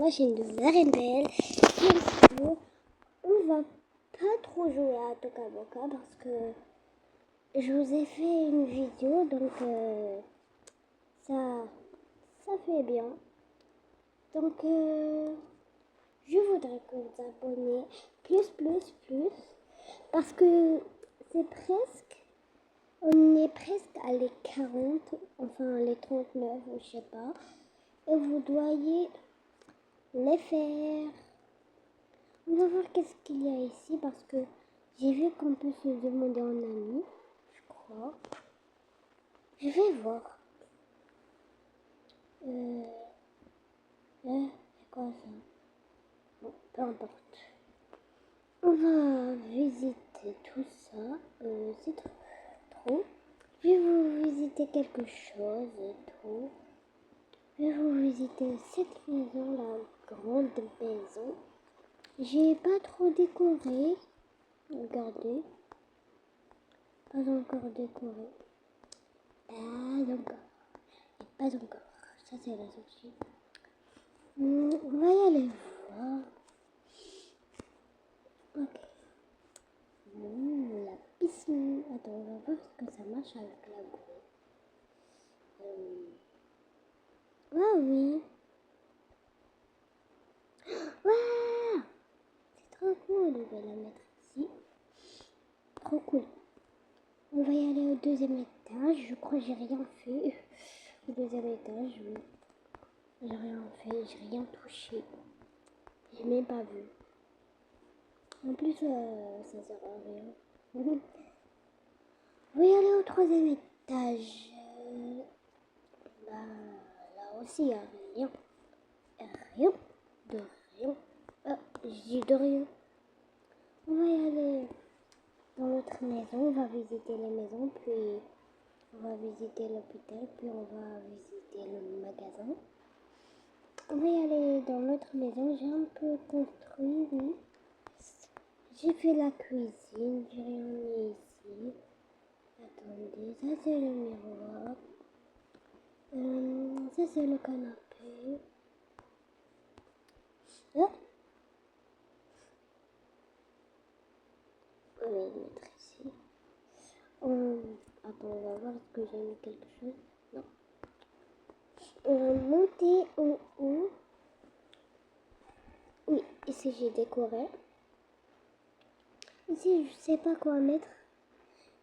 la chaîne de la Reine Belle. Bien sûr, on va pas trop jouer à Toca Boca parce que je vous ai fait une vidéo, donc ça fait bien. Donc je voudrais que vous abonnez plus parce que on est presque à les 40, enfin les 39, je sais pas. Et vous doyez les faire. On va voir qu'est-ce qu'il y a ici parce que j'ai vu qu'on peut se demander en ami, je crois. Je vais voir. C'est quoi ça? Bon, peu importe. On va visiter tout ça. C'est trop. Je vais vous visiter quelque chose et tout. Je vais vous visiter cette maison, la grande maison. J'ai pas trop décoré. Regardez. Pas encore décoré. Pas encore. Et pas encore. Ça, c'est la sortie. On va y aller voir. Ok. La piscine. Attends, on va voir ce que ça marche avec la grue. Ah oui. Waouh! C'est trop cool. Je vais la mettre ici. Trop cool. On va y aller au deuxième étage. Je crois que j'ai rien fait. Au deuxième étage, oui. J'ai rien fait, j'ai rien touché. J'ai même pas vu. En plus, ça sert à rien. On va y aller au troisième étage. Là aussi, il n'y a rien. Rien de rien. Ah, je dis de rien. On va y aller dans notre maison. On va visiter les maisons, puis on va visiter l'hôpital, puis on va visiter le magasin. On va y aller dans notre maison. J'ai un peu construit, oui. J'ai fait la cuisine. J'ai rien mis ici. Attendez, ça c'est le miroir. Ça c'est le canapé. Ah. On va le mettre ici. Attends, on va voir est-ce que j'ai mis quelque chose. Non. On va monter en haut. Oui, ici j'ai décoré. Ici je sais pas quoi mettre.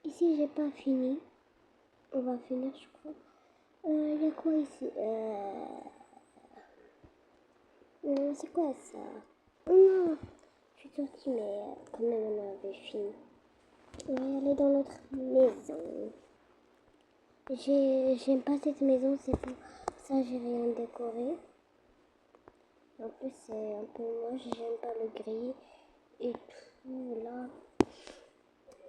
Ici j'ai pas fini. On va finir je crois. Il y a quoi ici? C'est quoi ça? Oh non, je suis sortie mais quand même on avait fini. On va y aller dans notre maison. J'aime pas cette maison, c'est pour ça j'ai rien décoré. En plus c'est un peu moche, j'aime pas le gris et tout là.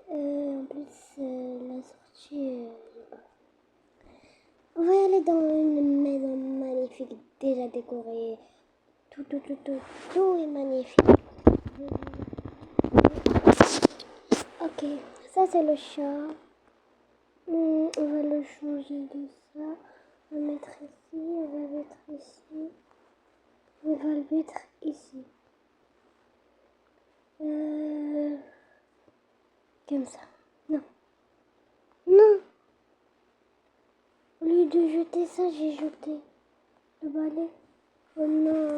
En plus la sortie, je sais pas. On va y aller dans une maison magnifique, déjà décorée. Tout est magnifique. Ok, ça c'est le chat. On va le changer de ça. On va mettre ici, on va mettre ici. On va le mettre ici. Comme ça. Non. Non. Au lieu de jeter ça, j'ai jeté le balai. Oh non.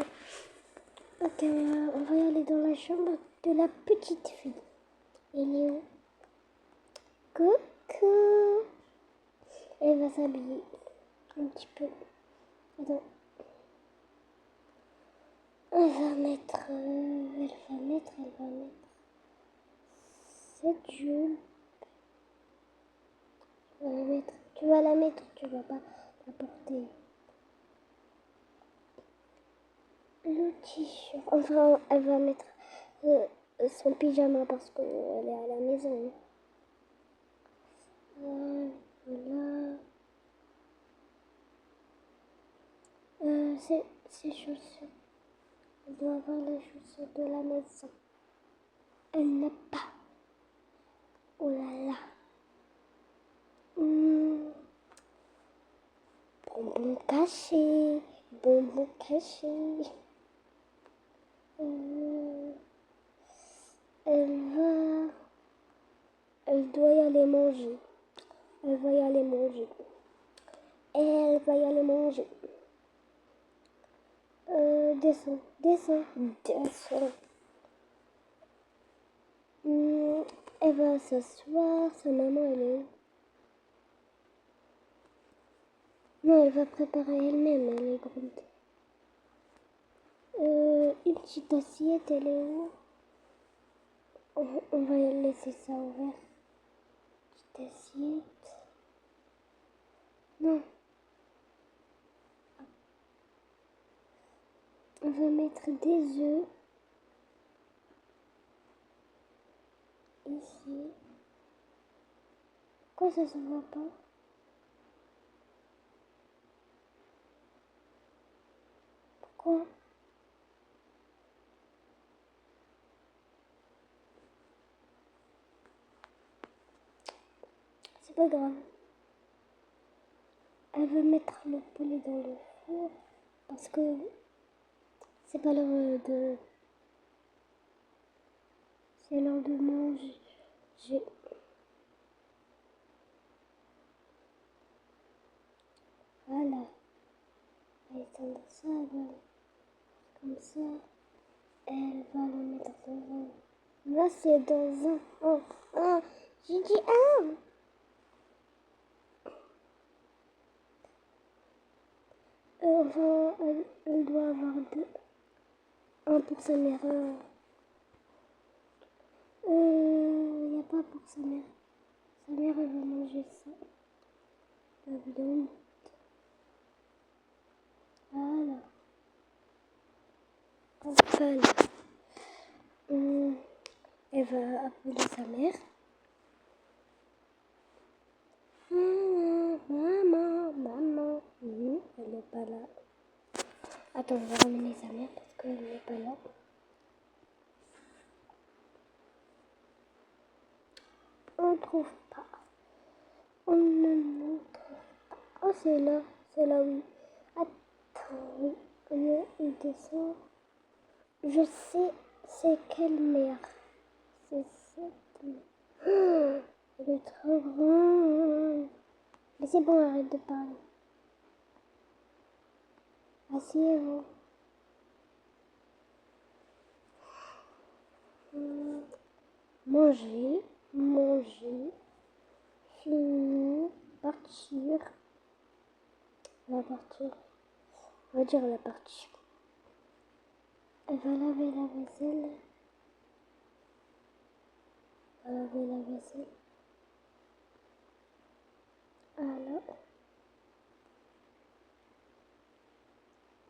Ok, on va y aller dans la chambre de la petite fille. Elle est où? Coucou. Elle va s'habiller un petit peu. Attends. Elle va mettre cette jupe. Tu vas la mettre, tu vas pas la porter. Le t-shirt. Enfin, elle va mettre son pyjama parce qu'elle est à la maison. Voilà. Ses chaussures. Elle doit avoir les chaussures de la maison. Elle n'a pas. Oh là là. Bonbon caché. Bonbon caché. Euh, elle va... Elle doit y aller manger. Elle va y aller manger. Elle va y aller manger. Descends, descends, descends. Elle va s'asseoir. Sa maman, elle est où? Non, elle va préparer elle-même. Elle est grande. Une petite assiette, elle est où? On va laisser ça ouvert. Petite assiette. Non. On va mettre des œufs. Ici. Pourquoi ça se voit pas? Pourquoi? C'est pas grave. Elle veut mettre le poulet dans le four parce que c'est pas l'heure de... C'est l'heure de manger. Voilà. Elle étendre ça, elle va... Comme ça. Elle va le mettre dans un... Là, c'est dans un... Oh, oh. J'ai dit un. Enfin, elle doit avoir deux. Un pour sa mère. Y a pas pour sa mère. Sa mère, elle va manger ça. La viande. Voilà. Enfin, elle va appeler sa mère. Maman, maman. Elle n'est pas là. Attends, on va ramener sa mère parce qu'elle n'est pas là. On ne trouve pas. On ne trouve pas. Oh, c'est là. C'est là, oui. Attends, oui. Il descend. Je sais, c'est quelle mère. C'est cette mère. Elle est trop grande. Mais c'est bon, arrête de parler. Asseyez-vous. Manger, manger, finir, partir. Elle va partir. On va dire elle va partir. Elle va laver la vaisselle. Elle va laver la vaisselle. Voilà.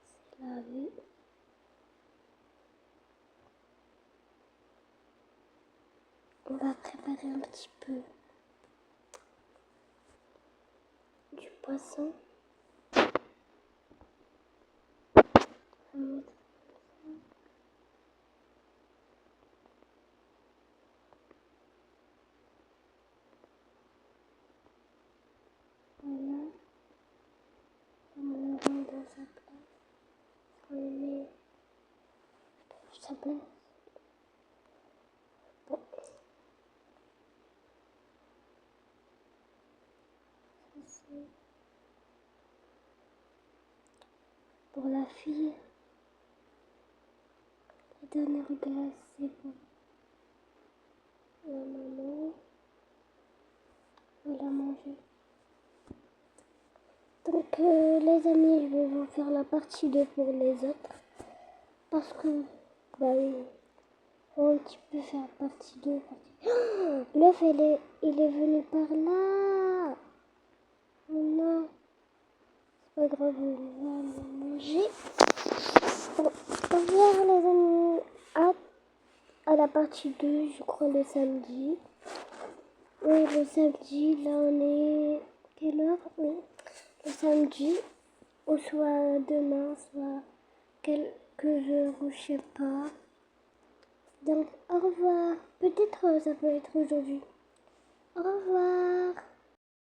C'est lavé. On va préparer un petit peu du poisson. Voilà. On le rend dans sa place. On le met dans sa place. Bon. Ça, c'est pour la fille. La dernière glace, c'est pour la maman. Elle a mangé. Donc les amis, je vais vous faire la partie 2 pour les autres. Parce que, bah oui, faut un petit peu faire partie 2. Oh, l'œuf, il est venu par là. Oh non, c'est pas grave, on va le manger. Bon, au revoir les amis. À la partie 2, je crois le samedi. Oui, le samedi, là on est... Quelle heure? Oui, le samedi. Ou soit demain, soit quelques heures, ou je sais pas. Donc, au revoir. Peut-être ça peut être aujourd'hui. Au revoir.